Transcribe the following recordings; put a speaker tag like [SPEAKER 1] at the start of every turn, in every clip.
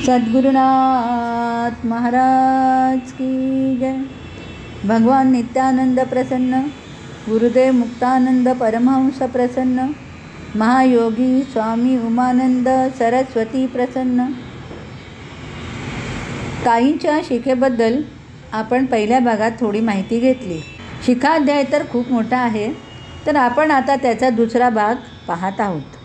[SPEAKER 1] सद्गुरुनाथ महाराज की जय। भगवान नित्यानंद प्रसन्न, गुरुदेव मुक्तानंद परमहंस प्रसन्न, महायोगी स्वामी उमानंद सरस्वती प्रसन्न। ताईंच्या शिखेबद्दल आपण पहिल्या भागात थोडी माहिती घेतली। शिखा अध्याय तर खूप मोठा आहे, तर आपण आता त्याचा दुसरा भाग पाहत आहोत।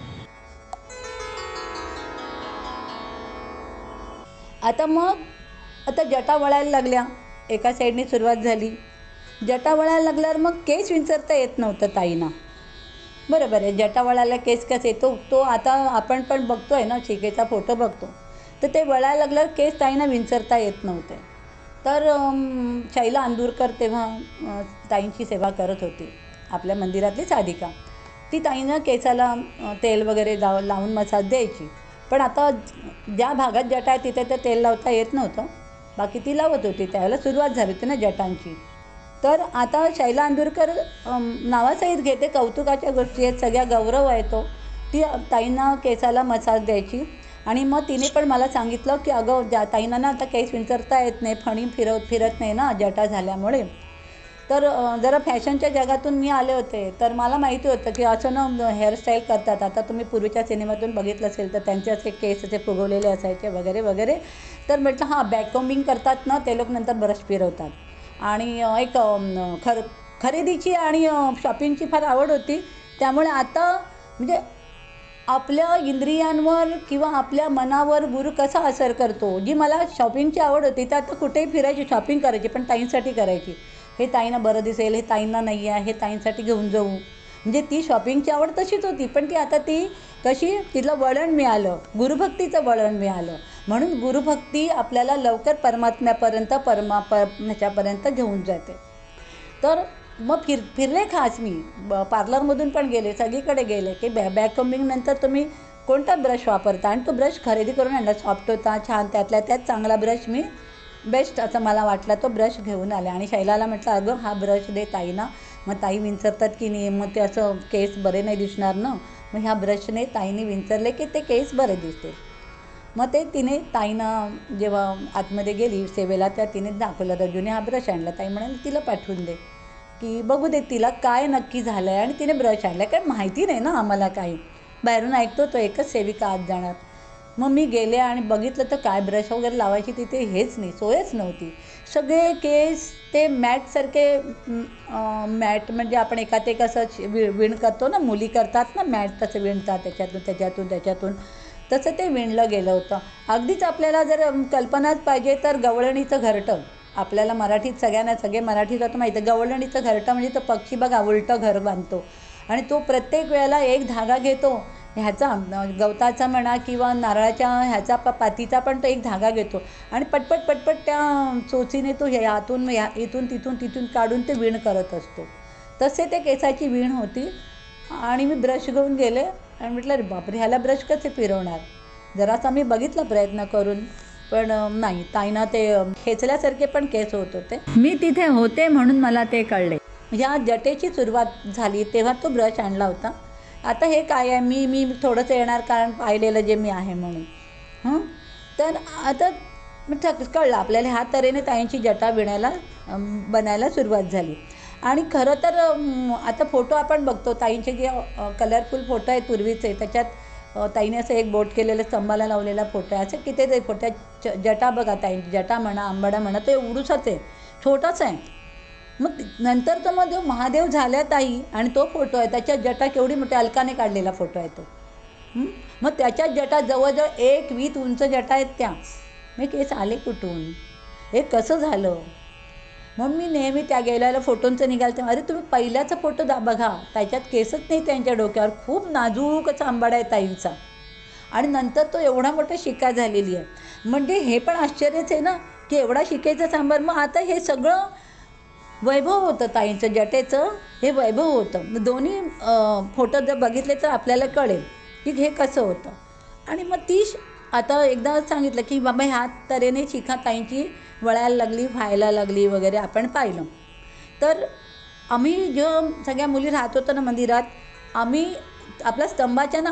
[SPEAKER 1] आता जटा वळायला लागल्या, एका साईडने सुरुवात झाली। जटा वळायला लागल्यावर मग केस विंचरता येत नव्हतं ताईंना। बरोबर आहे, जटा वळायला केस कसे येतो तो आता आपण पण बघतोय ना, शिखेचा फोटो बघतो, तर ते वळायला लागल्यावर केस ताईंना विंचरता येत नव्हते। तर शैला अंदूरकर तेव्हा ताईंची सेवा करत होती, आपल्या मंदिरातली साधिका। ती ताईंना केसाला तेल वगैरे लावून मसाज द्यायची, पण आता ज्या भागात जटा आहे तिथे तर तेल लावता येत नव्हतं, बाकी ती लावत होती। त्यावेळेला सुरुवात झाली होती ना जटांची। तर आता शैला अंदूरकर नावासहित घेते, कौतुकाच्या गोष्टी आहेत, सगळ्या गौरव आहे तो। ती ताईंना केसाला मसाज द्यायची आणि मग तिने पण मला सांगितलं की अगं ताईंना ना आता केस विंचरता येत नाही, फणी फिरत नाही ना जटा झाल्यामुळे। तर जरा फॅशनच्या जगातून मी आले होते, तर मला माहिती होतं की असं ना हेअरस्टाईल करतात। आता तुम्ही पूर्वीच्या सिनेमातून बघितलं असेल तर त्यांचे असे केस असे फुगवलेले असायचे वगैरे वगैरे। तर म्हटलं हां, बॅककॉम्बिंग करतात ना ते लोक, नंतर ब्रश फिरवतात। आणि एक खरेदीची आणि शॉपिंगची फार आवड होती, त्यामुळे आता म्हणजे आपल्या इंद्रियांवर किंवा आपल्या मनावर गुरु कसा असर करतो। जी मला शॉपिंगची आवड होती तर आता कुठेही फिरायची, शॉपिंग करायची, पण ताईंसाठी करायची। हे ताईंना बरं दिसेल, हे ताईंना नाही आहे, हे ताईंसाठी घेऊन जाऊ, म्हणजे ती शॉपिंगची आवड तशीच होती, पण ती आता ती कशी तिला वळण मिळालं, गुरुभक्तीचं वळण मिळालं। म्हणून गुरुभक्ती आपल्याला लवकर परमात्म्यापर्यंत ह्याच्यापर्यंत घेऊन जाते। तर मग फिरले खास मी पार्लरमधून पण गेले, सगळीकडे गेले की बॅककॉम्बिंग नंतर तुम्ही कोणता ब्रश वापरता, आणि तो ब्रश खरेदी करून आणला, सॉफ्ट होता छान, त्यातल्या त्यात चांगला ब्रश मी बेस्ट असं मला वाटला तो ब्रश घेऊन आले। आणि शैलाला म्हटलं अगं हा ब्रश दे ताईंना, मग ताई विंचरतात की नाही, मग ते असं केस बरे नाही दिसणार ना, मग ह्या ब्रशने ताईंनी विंचरले की ते केस बरे दिसते। मग ते तिने ताईंना जेव्हा आतमध्ये गेली सेवेला त्या तिने दाखवलं, रजूने हा ब्रश आणला, ताई म्हणाली तिला पाठवून दे की बघू दे तिला काय नक्की झालं आहे। आणि तिने ब्रश आणला, काय माहिती नाही ना आम्हाला काही, बाहेरून ऐकतो तो एकच सेविका आत जाणार। मग मी गेले आणि बघितलं तर काय ब्रश वगैरे लावायची तिथे हेच नाही, सोयच नव्हती। सगळे केस ते मॅटसारखे, मॅट म्हणजे आपण एकात एक असं विण करतो ना, मुली करतात ना मॅट, तसं विणतात त्याच्यातून तसं ते विणलं गेलं होतं। अगदीच आपल्याला जर कल्पनाच पाहिजे तर गवळणीचं घरटं, आपल्याला मराठीत सगळे मराठीत होतं माहिती आहे, गवळणीचं घरटं म्हणजे तो पक्षी बघा उलटं घर बांधतो, आणि तो प्रत्येक वेळेला एक धागा घेतो ह्याचा, गवताचा म्हणा किंवा नारळाच्या ह्याचा पातीचा, पण तो एक धागा घेतो आणि पटपट त्या चोचीने तो इथून तिथून काढून ते विण करत असतो। तसे ते केसाची विण होती। आणि मी ब्रश घेऊन गेले आणि म्हटलं अरे बापरे, ह्याला ब्रश कसे फिरवणार, जरासा मी बघितला प्रयत्न करून, पण नाही, ताईंना ते खेचल्यासारखे पण केस होत होते। मी तिथे होते म्हणून मला ते कळले। ह्या जटेची सुरुवात झाली तेव्हा तो ब्रश आणला होता। आता हे काय आहे, मी थोडंसं येणार कारण पाहिलेलं जे मी आहे म्हणून। तर आता कळलं आपल्याला, ह्या तऱ्हेने ताईंची जटा बनायला सुरुवात झाली। आणि खरं तर आता फोटो आपण बघतो ताईंचे जे कलरफुल फोटो आहेत पूर्वीचे, त्याच्यात ताईने असं एक बोट केलेलं स्तंभाला लावलेला फोटो आहे, असं किती फोटो जटा बघा ताईंची, जटा म्हणा आंबाडा म्हणा, तो एवढूसाच आहे, छोटाच आहे। मग नंतर तर मग महादेव झाल्या ताई आणि तो फोटो आहे, त्याच्यात जटा केवढी मोठी अलकाने काढलेला फोटो आहे तो। मग त्याच्यात जटा जवळजवळ 1 वीत उंच जटा आहेत त्या। मी केस आले कुठून, हे कसं झालं। मग मी नेहमी त्या गेलेल्या फोटोंचं निघालं तेव्हा, अरे तुम्ही पहिल्याचा फोटो बघा, त्याच्यात केसच नाही त्यांच्या डोक्यावर, खूप नाजूक असा आंबाडा आहे ताईंचा, आणि नंतर तो एवढा मोठा शिका झालेली आहे। म्हणजे हे पण आश्चर्यच आहे ना की एवढा शिकेचा सांबार। मग आता हे सगळं वैभव होतं ताईंचं, जटेचं हे वैभव होतं। दोन्ही फोटो जर बघितले तर आपल्याला कळेल की हे कसं होतं। आणि मग ती आता एकदा सांगितलं की बाबा ह्या तऱ्हेने शिखा ताईंची वळायला लागली, व्हायला लागली वगैरे आपण पाहिलं। तर आम्ही जो सगळ्या मुली राहत होतो ना मंदिरात, आम्ही आपल्या स्तंभाच्या ना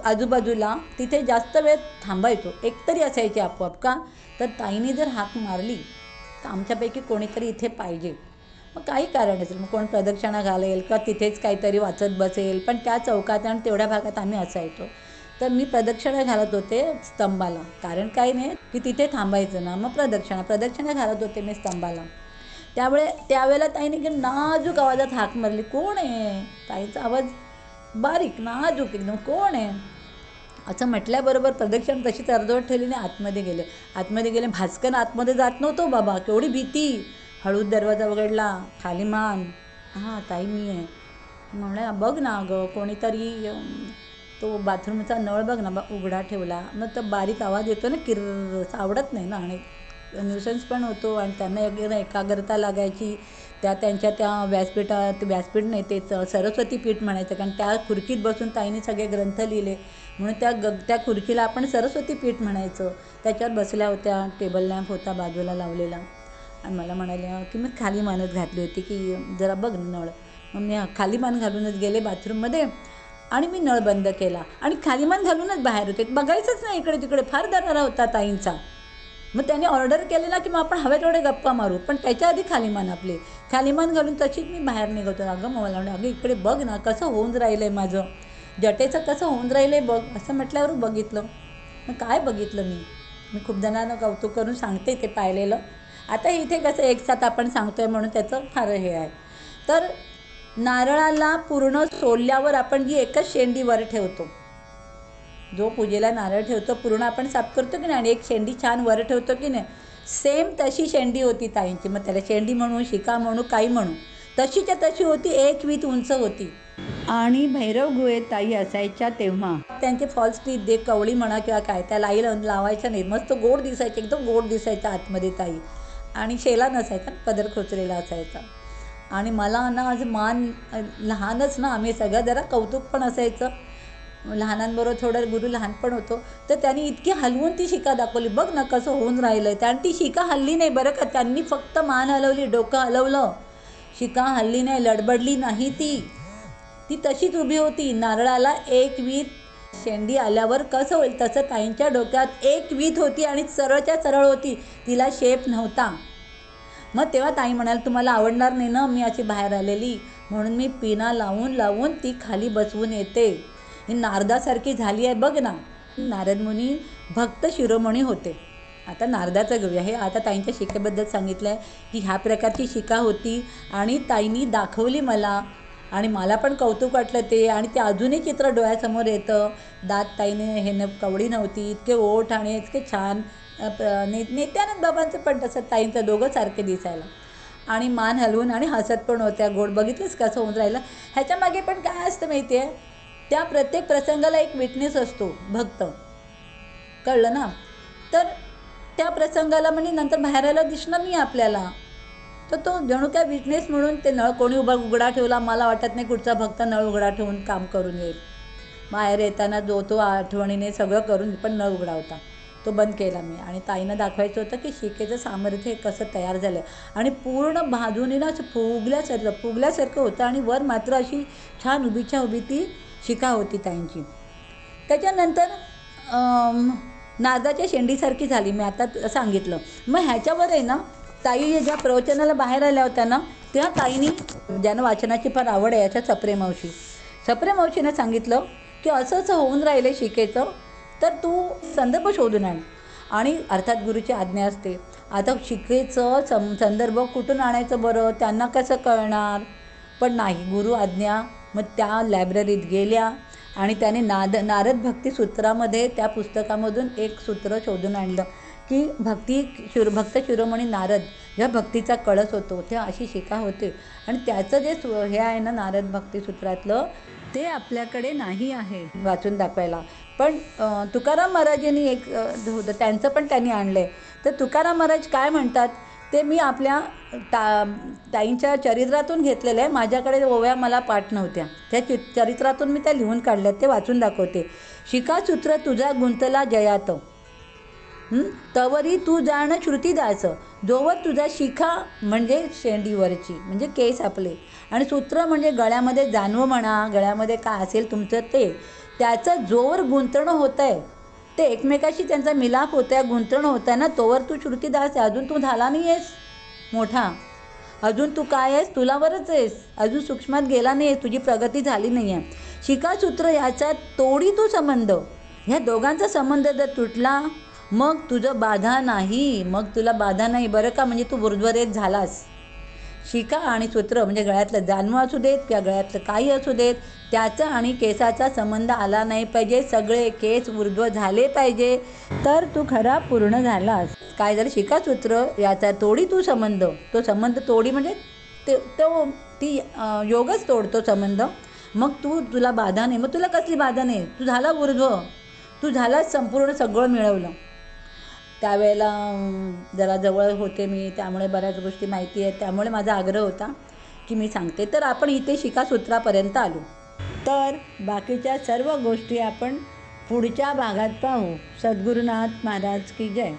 [SPEAKER 1] आजूबाजूला तिथे जास्त वेळ थांबायचो, एकतरी असायचे आपोआप. का तर ताईने जर हाक मारली तर आमच्यापैकी कोणीतरी इथे पाहिजे. मग काही कारण असेल, मग कोण प्रदक्षिणा घालेल किंवा तिथेच काहीतरी वाचत बसेल, पण त्या चौकात आणि तेवढ्या भागात आम्ही असायचो. तर मी प्रदक्षिणा घालत होते स्तंभाला, कारण काही नाही की तिथे थांबायचं ना, मग प्रदक्षिणा घालत होते मी स्तंभाला. त्यावेळेला ताईने की नाजूक आवाजात हाक मारली, कोण आहे? ताईचा आवाज बारीक नाजूक एकदम, कोण आहे असं म्हटल्याबरोबर प्रदक्षिणा तशीच अर्धवट ठेवली आणि आतमध्ये गेले. भास्कर आतमध्ये जात नव्हतो बाबा, केवढी भीती. हळूच दरवाजा उघडला, खाली मान, हां ताई मी आहे. म्हणलं बघ ना अगं कोणीतरी, तो बाथरूमचा नळ बघ ना उघडा ठेवला. मग तो बारीक आवाज येतो ना, किर्र, आवडत नाही ना, आणि न्यूसन्स पण होतो आणि त्यांना एकाग्रता लागायची. त्यांच्या व्यासपीठ नाही ते सरस्वती पीठ म्हणायचं, कारण त्या खुर्चीत बसून ताईने सगळे ग्रंथ लिहिले, म्हणून त्या खुर्चीला आपण सरस्वती पीठ म्हणायचं. त्याच्यावर बसल्या होत्या, टेबल लॅम्प होता बाजूला लावलेला, आणि मला म्हणाल्या की मी खाली मानच घातली होती की जरा बघ नळ. मग मी खाली मान घालूनच गेले बाथरूममध्ये आणि मी नळ बंद केला आणि खाली मान घालूनच बाहेर होते, बघायचंच नाही इकडे तिकडे. फार दरारा होता ताईंचा. मग त्याने ऑर्डर केलेला की मग आपण हवे तेवढे गप्पा मारू, पण त्याच्या आधी खाली मान घालून तशीच मी बाहेर निघतो. अगं मला अगं इकडे बघ ना कसं होऊन राहिलं आहे, माझं जटेचं कसं होऊन राहिलं आहे बघ, असं म्हटल्यावर बघितलं. मग काय बघितलं मी खूप जणांना कौतुक करून सांगते ते पाहिलेलं. आता इथे कसं एकसाथ आपण सांगतोय म्हणून त्याचं फार हे आहे. तर नारळाला पूर्ण सोलल्यावर आपण जी एकच शेंडी वर ठेवतो, जो पूजेला नारळ ठेवतो पूर्ण आपण साफ करतो की नाही, आणि एक शेंडी छान वर ठेवतो की नाही, सेम तशी शेंडी होती ताईंची. मग त्याला शेंडी म्हणू, शिका म्हणू, काही म्हणू, तशीच्या तशी होती. 1 वीत उंच होती. आणि भैरव गुहेत ताई असायच्या तेव्हा त्यांचे फॉल्स टीथ दे, कवळी म्हणा किंवा काय, त्या लावायच्या नाही. मस्त गोड दिसायचे, एकदम गोड दिसायचं आतमध्ये ताई. आणि शेला नसायचा, पदर खोचलेला असायचा. आणि मला ना आज मान लहानच ना, आम्ही सगळं जरा कौतुक पण असायचं लहानांबरोबर, थोडं गुरु लहान पण होतो. तर त्यांनी इतकी हलवून ती शिका दाखवली, बघ ना कसं होऊन राहिलं आहे. आणि ती शिका हल्ली नाही बरं का, त्यांनी फक्त मान हलवली, डोकं हलवलं, शिका हल्ली नाही, लडबडली नाही. ती तशीच उभी होती. नारळाला 1 वीत शेंडी आल्यावर कसं होईल तसं ताईंच्या डोक्यात 1 वीत होती आणि सरळच्या सरळ होती, तिला शेप नव्हता. मग तेव्हा ताई म्हणाल तुम्हाला आवडणार नाही ना मी अशी बाहेर आलेली, म्हणून मी पिना लावून ती खाली बसवून येते. ही नारदासारखी झाली आहे बघ ना. नारद मुनी भक्त शिरोमणी होते. आता नारदाचं घेऊया. हे आता ताईंच्या शिकेबद्दल सांगितलं आहे की ह्या प्रकारची शिका होती आणि ताईंनी दाखवली मला, आणि मला पण कौतुक वाटलं ते. आणि ते अजूनही चित्र डोळ्यासमोर येतं. दात ताईने हे कवडी नव्हती, इतके ओठ आणि इतके छान. नित्यानंद बाबांचं पण तसं ताईंचं, दोघं सारखे दिसायला, आणि मान हलवून आणि हसत पण होत्या गोड. बघितलंच कसं होऊन राहिलं. ह्याच्यामागे पण काय असतं माहिती आहे, त्या प्रत्येक प्रसंगाला एक विटनेस असतो, भक्त, कळलं ना. तर त्या प्रसंगाला म्हणजे नंतर बाहेर आला दिसणार नाही आपल्याला, तर तो जणू काय विटनेस म्हणून ते नळ कोणी उघडा ठेवला. मला वाटत नाही कुठचा भक्त नळ उघडा ठेवून काम करून येईल. बाहेर येताना तो आठवणीने सगळं करून, पण नळ उघडा होता, तो बंद केला मी. आणि ताईनं दाखवायचं होतं की शिकेचं सामर्थ्य कसं तयार झालं. आणि पूर्ण बाजूने ना असं फुगल्यासारखं होतं, आणि वर मात्र अशी छान उभी ती शिका होती ताईंची. त्याच्यानंतर नारदाच्या शेंडीसारखी झाली, मी आता सांगितलं. मग ह्याच्यावर आहे ना, ताई ज्या प्रवचनाला बाहेर आल्या होत्या ना, त्या ताईंनी, ज्यांना वाचनाची फार आवड आहे, याच्या सप्रे मावशीनं सांगितलं की असं होऊन राहिलं शिकेचं, तर तू संदर्भ शोधून आण. आणि अर्थात गुरुची आज्ञा असते. आता शिकेचं संदर्भ कुठून आणायचं बरं, त्यांना कसं कळणार. पण नाही, गुरु आज्ञा. मग त्या लायब्ररीत गेल्या आणि त्याने नारद भक्ती सूत्रामध्ये, त्या पुस्तकामधून एक सूत्र शोधून आणलं की भक्त शिरोमणी नारद ह्या भक्तीचा कळस होतो, ते अशी शिका होते. आणि त्याचं जे हे आहे ना नारद भक्ती सूत्रातलं, ते आपल्याकडे नाही आहे वाचून दाखवायला. पण तुकाराम महाराजांनी एक होतं, त्यांचं पण त्यांनी आणलं आहे. तर तुकाराम महाराज काय म्हणतात ते मी आपल्या ताईंच्या चरित्रातून घेतलेलं आहे. माझ्याकडे ओव्या मला पाठ नव्हत्या, त्या चरित्रातून मी त्या लिहून काढल्या, ते वाचून दाखवते. शिकासूत्र तुझा गुंतला जयात, तवरी तू जाण श्रुतीदास, जोवर तुझा शिखा म्हणजे शेंडीवरची म्हणजे केस आपले, आणि सूत्र म्हणजे गळ्यामध्ये जानवं म्हणा, गळ्यामध्ये काय असेल तुमचं ते, त्याचं जोवर गुंतणं होतं आहे, ते एकमेकाशी त्यांचा मिलाप होत आहे, गुंतणं होत आहे ना, तोवर तू श्रुतीदास आहे. अजून तू झाला नाही आहेस मोठा, अजून तू काय आहेस, तुलावरच आहेस, अजून सूक्ष्मात गेला नाही आहेस, तुझी प्रगती झाली नाही आहे. शिखासूत्र याचा तोडी तू संबंध, ह्या दोघांचा संबंध जर तुटला मग तुझं बाधा नाही, मग तुला बाधा नाही बरं का, म्हणजे तू ऊर्ध्वरेत झालास. शिखा आणि सूत्र म्हणजे गळ्यातलं जानवं असू देत किंवा गळ्यातलं काही असू देत, त्याचा आणि केसाचा संबंध आला नाही पाहिजे. सगळे केस ऊर्ध्व झाले पाहिजे, तर तू खरा पूर्ण झालास. काय झालं, शिखासूत्र याचा तोडी तू संबंध, तो संबंध तोडी म्हणजे ती योगच तोडतो संबंध. मग तुला बाधा नाही, मग तुला कसली बाधा नाही, तू झाला ऊर्ध्व, तू झालाच संपूर्ण, सगळं मिळवलं. त्यावेळेला जरा जवळ होते मी, त्यामुळे बऱ्याच गोष्टी माहिती आहेत, त्यामुळे माझा आग्रह होता की मी सांगते. तर आपण इथे शिखासूत्रापर्यंत आलो, तर बाकीच्या सर्व गोष्टी आपण पुढच्या भागात पाहू. सद्गुरुनाथ महाराज की जय.